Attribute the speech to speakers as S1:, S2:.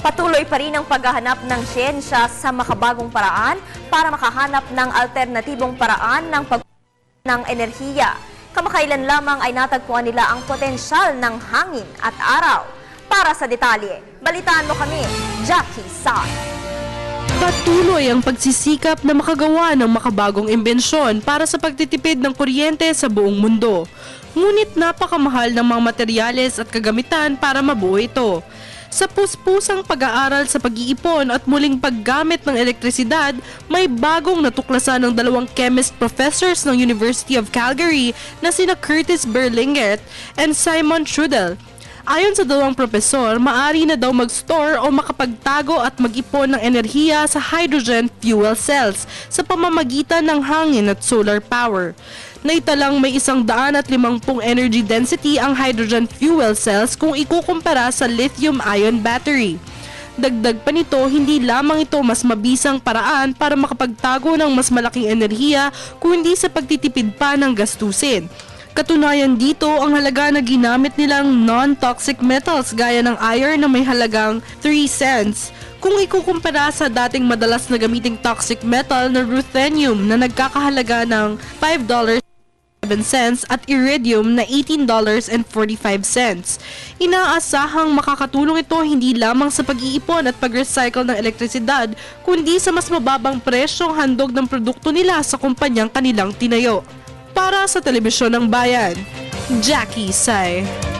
S1: Patuloy pa rin ang paghahanap ng siyensya sa makabagong paraan para makahanap ng alternatibong paraan ng ng enerhiya. Kamakailan lamang ay natagpuan nila ang potensyal ng hangin at araw. Para sa detalye, balitaan mo kami, Jackie San.
S2: Patuloy ang pagsisikap na makagawa ng makabagong imbensyon para sa pagtitipid ng kuryente sa buong mundo. Ngunit napakamahal ng mga materyales at kagamitan para mabuo ito. Sa puspusang pag-aaral sa pag-iipon at muling paggamit ng elektrisidad, may bagong natuklasan ng dalawang chemist professors ng University of Calgary na sina Curtis Berlinger and Simon Trudel. Ayon sa dalawang profesor, maaari na daw mag-store o makapagtago at mag-ipon ng enerhiya sa hydrogen fuel cells sa pamamagitan ng hangin at solar power. Naitalang may 150 energy density ang hydrogen fuel cells kung ikukumpara sa lithium-ion battery. Dagdag pa nito, hindi lamang ito mas mabisang paraan para makapagtago ng mas malaking enerhiya kundi sa pagtitipid pa ng gastusin. Katunayan dito ang halaga na ginamit nilang non-toxic metals gaya ng iron na may halagang 3 cents. Kung ikukumpara sa dating madalas na gamiting toxic metal na ruthenium na nagkakahalaga ng $5.07 at iridium na $18.45. Inaasahang makakatulong ito hindi lamang sa pag-iipon at pag-recycle ng elektrisidad, kundi sa mas mababang presyong handog ng produkto nila sa kumpanyang kanilang tinayo. Para sa Telebisyon ng Bayan, Jackie Sai.